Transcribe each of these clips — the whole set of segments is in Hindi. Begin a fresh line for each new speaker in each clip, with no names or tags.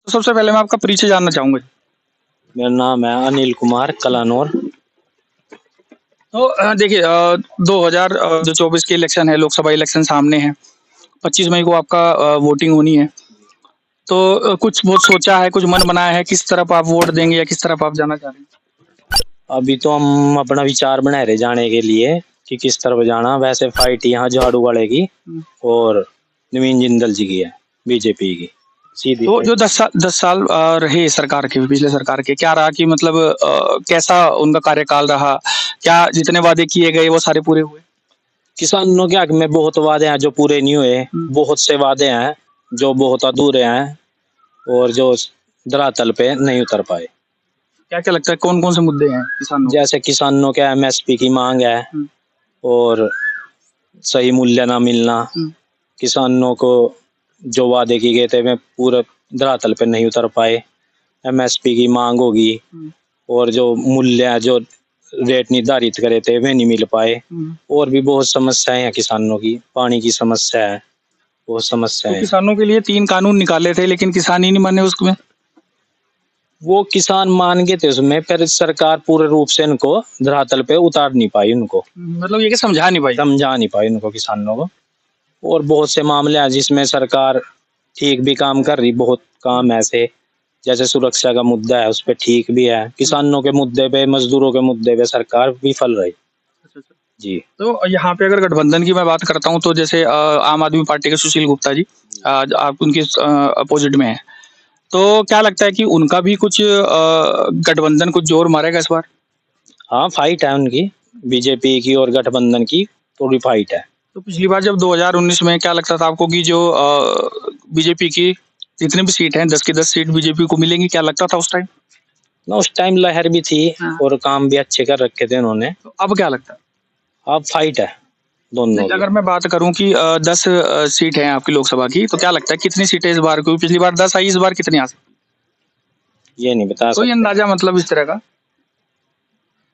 सबसे पहले मैं आपका परिचय जानना चाहूंगा।
मेरा नाम है अनिल कुमार कलानौर।
तो देखिए 2024 के इलेक्शन है, लोकसभा इलेक्शन सामने है। 25 मई को आपका वोटिंग होनी है। तो कुछ बहुत सोचा है, कुछ मन बनाया है, किस तरफ आप वोट देंगे या किस तरफ आप जाना चाह रहे हैं?
अभी तो हम अपना विचार बना रहे जाने के लिए कि किस तरफ जाना। वैसे फाइट यहाँ झाड़ू वाले की और नवीन जिंदल जी की है, बीजेपी की सीधी
तो
फाइट।
जो 10 साल रहे सरकार के, पिछले सरकार के, क्या रहा कि मतलब कैसा उनका कार्यकाल रहा? क्या जितने वादे किए गए वो सारे पूरे हुए?
किसानों के हक में बहुत वादे हैं जो पूरे नहीं हुए, बहुत से वादे हैं जो बहुत अधूरे हैं और जो धरातल पे नहीं उतर पाए।
क्या क्या लगता है कौन कौन से मुद्दे हैं किसानों के?
जैसे किसानों के एमएसपी की मांग है और सही मूल्य ना मिलना, किसानों को जो वादे किए गए थे वे पूरे धरातल पे नहीं उतर पाए। एमएसपी की मांग होगी और जो मूल्य है, जो रेट निर्धारित करे थे वे नहीं मिल पाए। और भी बहुत समस्याएं हैं किसानों की, पानी की समस्या है, बहुत
तो
समस्याएं हैं।
किसानों के लिए 3 कानून निकाले थे लेकिन किसान ही नहीं माने उसमें।
वो किसान मान गए थे उसमें, पर सरकार पूरे रूप से इनको धरातल पे उतार नहीं पाई, उनको
मतलब ये कि समझा नहीं पाई।
समझा नहीं पाई उनको, किसानों को। और बहुत से मामले हैं जिसमें सरकार ठीक भी काम कर रही, बहुत काम ऐसे जैसे सुरक्षा का मुद्दा है उस पर ठीक भी है। किसानों के मुद्दे पे, मजदूरों के मुद्दे पे सरकार विफल रही जी।
तो यहाँ पे अगर गठबंधन की मैं बात करता हूँ तो जैसे आम आदमी पार्टी के सुशील गुप्ता जी, आज आप उनके अपोजिट में हैं। तो क्या लगता है कि उनका भी कुछ गठबंधन कुछ जोर मारेगा इस बार?
हाँ, फाइट है उनकी, बीजेपी की और गठबंधन की थोड़ी फाइट है।
तो पिछली बार जब 2019 में क्या लगता था आपको कि जो बीजेपी की जितनी भी सीट हैं 10 की 10 सीट बीजेपी को मिलेंगी, क्या लगता था उस टाइम?
ना उस टाइम लहर भी थी और काम भी अच्छे कर रखे थे उन्होंने।
तो अब क्या लगता है?
अब फाइट है दोनों की।
अगर मैं बात करूं कि 10 सीट है आपकी लोकसभा की, तो क्या लगता है कितनी सीटें इस बार? क्योंकि पिछली बार 10 आई, इस बार कितनी आ सकती?
ये नहीं बता
कोई
सकते,
अंदाजा मतलब इस तरह का?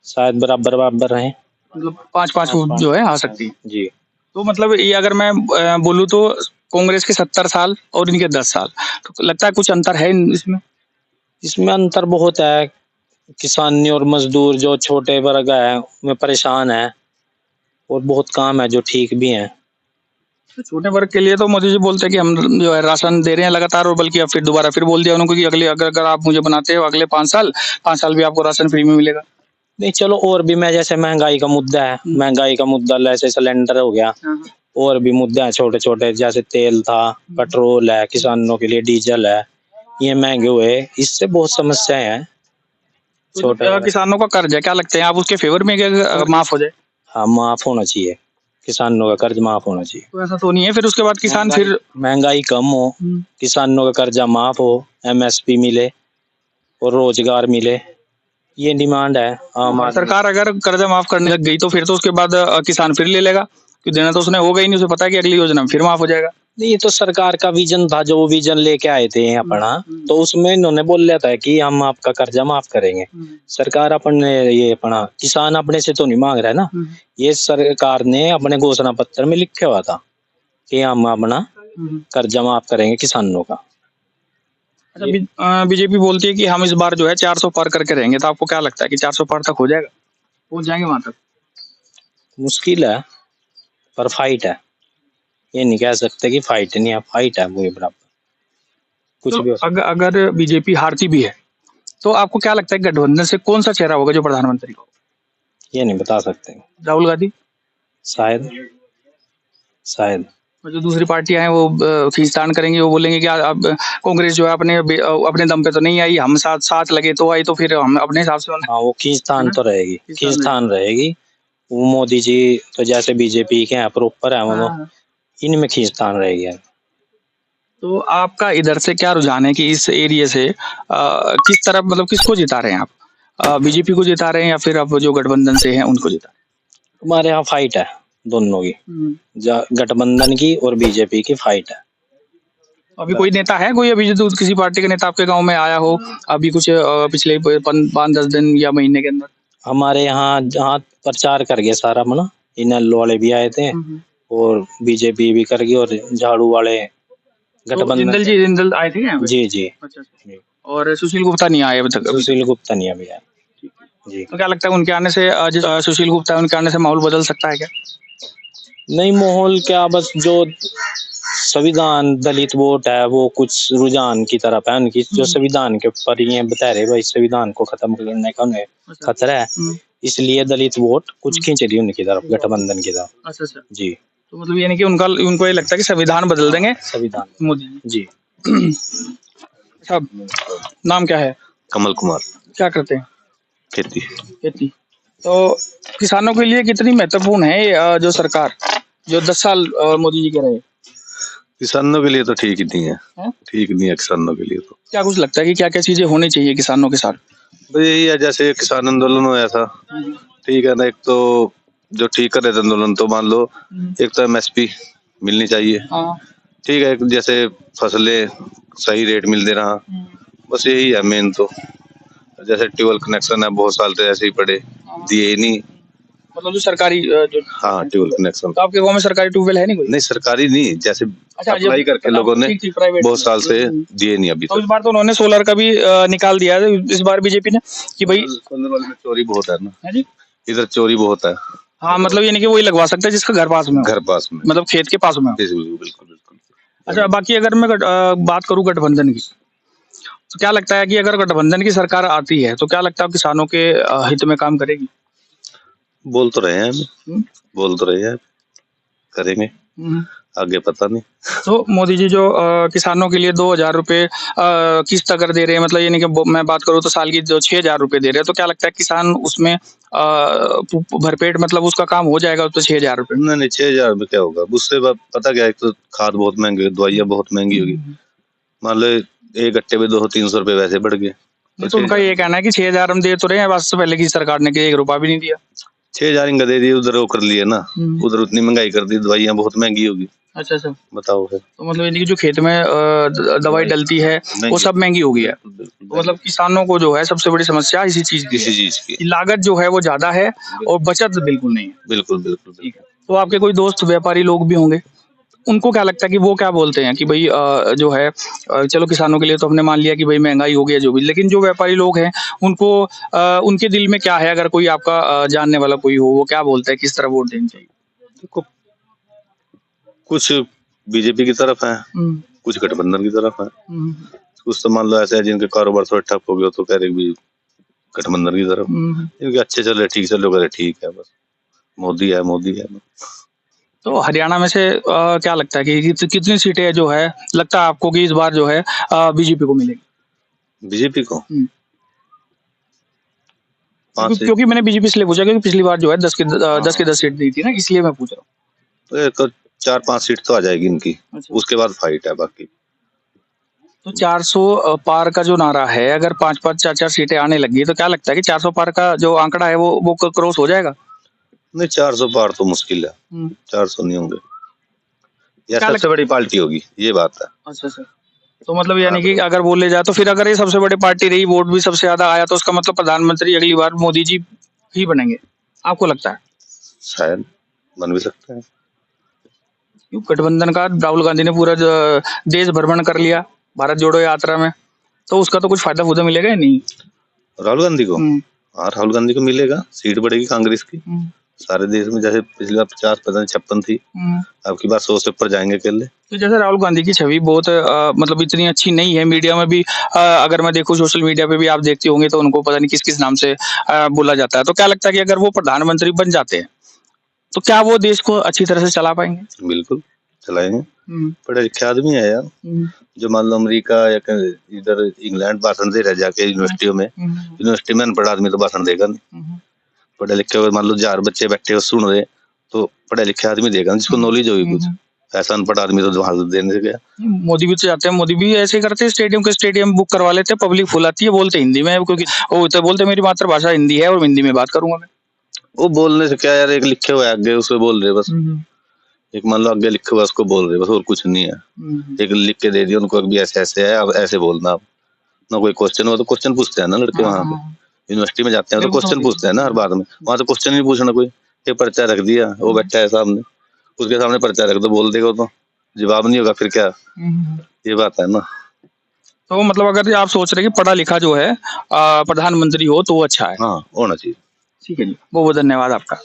शायद बराबर बराबर रहे।
मतलब 5-5 जो है आ सकती है।
जी।
तो मतलब ये अगर मैं बोलूँ तो कांग्रेस के 70 साल और इनके 10 साल, तो लगता है कुछ अंतर है इसमें?
इसमें अंतर बहुत है। किसान और मजदूर जो छोटे वर्ग है में परेशान है और बहुत काम है जो ठीक भी है।
तो छोटे वर्ग के लिए तो मोदी जी बोलते हैं कि हम जो है राशन दे रहे हैं लगातार, और बल्कि अब फिर दोबारा फिर बोल दिया उनको कि अगले अगर अगर आप मुझे बनाते हो अगले 5 साल भी आपको राशन फ्री में मिलेगा।
नहीं चलो, और भी मैं जैसे महंगाई का मुद्दा है, महंगाई का मुद्दा जैसे सिलेंडर हो गया, और भी मुद्दे हैं छोटे छोटे, जैसे तेल था, पेट्रोल है, किसानों के लिए डीजल है, ये महंगे हुए, इससे बहुत समस्याएं हैं।
तो
छोटे
किसानों का कर्ज है, क्या लगते हैं आप उसके फेवर में कि माफ हो जाए?
हाँ, माफ होना चाहिए, किसानों का कर्ज माफ होना चाहिए।
तो ऐसा तो नहीं है फिर उसके बाद किसान फिर
महंगाई कम हो, किसानों का कर्जा माफ हो, एमएसपी मिले और रोजगार मिले, ये डिमांड है
सरकार अगर कर्जा माफ करने लग गई तो फिर तो उसके बाद किसान फिर ले लेगा, कि देना तो उसने होगा ही नहीं, उसे पता है कि अगली योजना में फिर माफ हो जाएगा।
नहीं, ये तो सरकार का विजन था, जो विजन लेके आए थे अपना, तो उसमें इन्होंने बोल लिया था कि हम आपका कर्जा माफ करेंगे। सरकार अपने ये अपना किसान अपने से तो नहीं मांग रहा है ना, ये सरकार ने अपने घोषणा पत्र में लिखे हुआ था कि हम अपना कर्जा माफ करेंगे किसानों का।
अच्छा, बीजेपी बोलती है कि हम इस बार जो है 400 पार करके रहेंगे, तो आपको क्या लगता है कि 400 पार तक हो जाएगा, पहुंच जाएंगे वहां तक?
मुश्किल है पर फाइट है, ये नहीं कह सकते कि फाइट नहीं है, फाइट है वो बराबर, कुछ
तो
भी हो सकता है।
अगर बीजेपी हारती भी है तो आपको क्या लगता है गठबंधन से कौन सा चेहरा होगा जो प्रधानमंत्री होगा?
ये नहीं बता सकते,
राहुल गांधी?
शायद शायद।
और जो दूसरी पार्टियां हैं वो खींचतान करेंगी, वो बोलेंगे कि अब कांग्रेस जो है अपने दम पे तो नहीं आई, हम साथ साथ लगे तो आई, तो फिर हम अपने हिसाब से
हाँ, वो खींचतान तो रहेगी, खींचतान रहेगी। वो मोदी जी तो जैसे बीजेपी के हैं प्रॉपर है, वो इनमें खींचतान रहेगी।
तो आपका इधर से क्या रुझान है कि इस एरिया से किस तरफ, मतलब किसको जिता रहे हैं आप? बीजेपी को जिता रहे हैं या फिर अब जो गठबंधन से हैं उनको जिता रहे
हमारे यहाँ फाइट है दोनों की, गठबंधन की और बीजेपी की फाइट है।
अभी कोई नेता है, कोई अभी जो किसी पार्टी का नेता आपके गांव में आया हो अभी कुछ पिछले 5-10 दिन या महीने के अंदर?
हमारे यहाँ जहाँ प्रचार कर गए सारा मना, इनल वाले भी आए थे और बीजेपी भी कर गई और झाड़ू वाले
तो
गठबंधन
जिंदल आए थे यहाँ पे?
जी जी
अच्छा अच्छा।
जी।
और सुशील गुप्ता नहीं आए अभी तक?
सुशील गुप्ता नहीं अभी आए।
ठीक है।
जी।
तो क्या लगता है उनके आने से सुशील गुप्ता है उनके आने से माहौल बदल सकता है क्या?
नहीं माहौल क्या, बस जो संविधान दलित वोट है वो कुछ रुझान की तरफ है उनकी, जो संविधान के ऊपर ही है, बता रहे भाई संविधान को खत्म करने का उन्हें
अच्छा।
खतरा है, इसलिए दलित वोट कुछ खींच रही है उनकी तरफ, गठबंधन की तरफ।
अच्छा अच्छा।
जी।
तो मतलब यानी कि उनको ये लगता है कि संविधान बदल देंगे
संविधान
मोदी
जी।
अच्छा, नाम क्या है?
कमल कुमार।
क्या करते हैं?
खेती।
खेती। तो किसानों के लिए कितनी महत्वपूर्ण है जो सरकार जो 10 साल मोदी जी के रहे?
किसानों के लिए तो ठीक ही नहीं है,
हैं?
ठीक नहीं है किसानों के लिए तो।
क्या कुछ लगता है कि क्या-क्या चीजें होनी चाहिए किसानों के साथ?
तो यही है, जैसे किसान आंदोलन हुआ था, ठीक है ना, एक तो जो ठीक कर रहे थे आंदोलन, तो मान लो एक तो एमएसपी मिलनी चाहिए,
हाँ।
ठीक है, एक जैसे फसलें सही रेट मिल दे रहा, बस यही है मेन तो। जैसे ट्यूबवेल कनेक्शन है बहुत साल से ऐसे ही पड़े, दिए ही नहीं।
मतलब जो सरकारी जो
हाँ ट्यूबवेल कनेक्शन।
तो आपके गाँव में सरकारी ट्यूबवेल है नहीं कोई?
नहीं सरकारी नहीं, जैसे
अच्छा,
अप्लाई करके लोगों ने
ठीक प्राइवेट
बहुत साल से दिए नहीं अभी
तो इस
तक।
बार तो उन्होंने सोलर का भी निकाल दिया है इस बार बीजेपी ने कि भाई
सोलर वाले में चोरी बहुत है ना,
है जी?
इधर चोरी बहुत है।
हाँ मतलब ये नहीं कि वही लगवा सकता है जिसका घर पास में हो,
घर पास में,
मतलब खेत के पास में हो।
बिल्कुल बिल्कुल बिल्कुल।
अच्छा, बाकी अगर मैं बात करूँ गठबंधन की, तो क्या लगता है कि अगर गठबंधन की सरकार आती है तो क्या लगता है किसानों के हित में काम करेगी?
बोल तो रहे हैं हम, बोल तो रहे हैं, करेंगे, आगे पता नहीं।
तो मोदी जी जो किसानों के लिए 2000 रुपए किस्त अगर दे रहे हैं, मतलब यानी कि मैं बात करूँ तो साल की जो 6000 रुपए दे रहे हैं, तो क्या लगता है किसान उसमें भरपेट मतलब उसका काम हो जाएगा तो 6000 रुपए?
नहीं नहीं 6000 में क्या होगा उससे, पता क्या है, एक तो खाद बहुत महंगी, दवाइयाँ बहुत महंगी होगी, मान लो एक गट्टे पे 200-300 रुपए वैसे बढ़ गए।
तो उनका ये कहना है कि 6000 हम दे तो रहे हैं, वास्तव पहले की सरकार ने 1 रुपया भी नहीं दिया।
6000 इनका दे दिए, उधर वो कर लिए ना, उधर उतनी महंगाई कर दी, दवाइयाँ बहुत महंगी होगी।
अच्छा अच्छा।
बताओ फिर।
तो मतलब यानी कि जो खेत में दवाई डलती है वो सब महंगी हो गई है, तो मतलब किसानों को जो है सबसे बड़ी समस्या इसी चीज की है। लागत जो है वो ज्यादा है और बचत बिल्कुल नहीं है।
बिल्कुल बिल्कुल।
ठीक है। तो आपके कोई दोस्त व्यापारी लोग भी होंगे, उनको क्या लगता है कि वो क्या बोलते हैं कि भाई जो है चलो किसानों के लिए तो हमने मान लिया कि भाई महंगाई हो गई है जो भी, लेकिन जो व्यापारी लोग हैं उनको उनके दिल में क्या है, अगर कोई आपका जानने वाला कोई हो, वो क्या बोलता है किस तरह वोट देनी चाहिए?
देखो कुछ बीजेपी की तरफ है, कुछ गठबंधन की तरफ है, कुछ तो मान लो ऐसे है जिनके कारोबार थोड़ा ठप हो गया तो कह रहे भी गठबंधन की तरफ, इनके अच्छे चल रहे ठीक चल रहे ठीक है, बस मोदी है मोदी है।
तो हरियाणा में से क्या लगता है कि कितनी सीटें जो है लगता है आपको कि इस बार जो है बीजेपी को मिलेगी?
बीजेपी को
क्योंकि मैंने बीजेपी इसलिए पूछा क्योंकि पिछली बार जो है 10 की 10 सीट दी थी ना, इसलिए मैं पूछ रहा हूँ।
तो 4-5 सीट तो आ जाएगी इनकी।
अच्छा।
उसके बाद फाइट है बाकी।
तो 400 पार का जो नारा है, अगर 5-5 4-4 सीटें आने लगी तो क्या लगता है कि 400 पार का जो आंकड़ा है वो क्रॉस हो जाएगा?
नहीं 400 पार तो मुश्किल है, 400 नहीं होंगे, यह सबसे बड़ी पार्टी होगी, ये बात है।
अच्छा अच्छा। तो मतलब यानी कि अगर बोले जाए तो फिर अगर ये सबसे बड़ी पार्टी रही, वोट भी सबसे ज्यादा आया, तो उसका मतलब प्रधानमंत्री अगली बार मोदी जी ही बनेंगे, आपको लगता है?
शायद बन भी सकता है।
क्यों गठबंधन का राहुल गांधी ने पूरा देश भ्रमण कर लिया भारत जोड़ो यात्रा में, तो उसका तो कुछ फायदा मिलेगा ही नहीं।
राहुल गांधी को, हाँ राहुल गांधी को मिलेगा, सीट बढ़ेगी कांग्रेस की सारे देश में, जैसे पिछली बार 50 पता नहीं 56 थी, अब की बार 100 से ऊपर जाएंगे अकेले। तो
जैसे राहुल गांधी की छवि बहुत मतलब इतनी अच्छी नहीं है, मीडिया में भी अगर मैं देखूं सोशल मीडिया पे भी आप देखते होंगे तो उनको पता नहीं किस किस नाम से बोला जाता है, तो क्या लगता है कि अगर वो प्रधानमंत्री बन जाते हैं तो क्या वो देश को अच्छी तरह से चला पाएंगे?
बिल्कुल चलाएंगे, पढ़े लिखे आदमी है यार, जो मान लो अमेरिका या इधर इंग्लैंड भाषण दे रहे जाके यूनिवर्सिटियों में, यूनिवर्सिटी में अनपढ़ आदमी तो भाषण देगा नहीं, पढ़े लिखे हुए मान लो 4 बच्चे बैठे हो सुन रहे तो पढ़े लिखे आदमी देगा जिसको नॉलेज होगी कुछ, ऐसा अनपढ़ आदमी तो भाषण देने से गया।
मोदी भी तो जाते हैं, मोदी भी ऐसे करते हैं, स्टेडियम बुक करवा लेते हैं, पब्लिक फुल आती है, बोलते हिंदी में, क्योंकि वो तो बोलते मेरी मातृभाषा हिंदी है और हिंदी में बात करूंगा मैं।
वो बोलने से क्या यार, एक लिखे हुए आगे उसमें बोल रहे बस, एक मान लो आगे लिखा हुआ उसको बोल रहे बस, और कुछ नहीं है। एक लिख के दे दिया उनको भी ऐसे ऐसे है, अब ऐसे बोलना, अब ना कोई क्वेश्चन हो तो क्वेश्चन पूछते हैं ना लड़के, वहाँ पे यूनिवर्सिटी में जाते हैं तो क्वेश्चन पूछते हैं ना हर बात में, वहाँ तो क्वेश्चन नहीं पूछना कोई, एक पर्चा रख दिया वो बैठा है सामने, उसके सामने पर्चा रख दो बोल देगा तो, जवाब नहीं होगा फिर क्या, ये बात है ना।
तो मतलब अगर आप सोच रहे हैं कि पढ़ा लिखा जो है प्रधानमंत्री हो तो वो अच्छा है।
हाँ, होना चाहिए।
ठीक है जी, बहुत बहुत धन्यवाद आपका।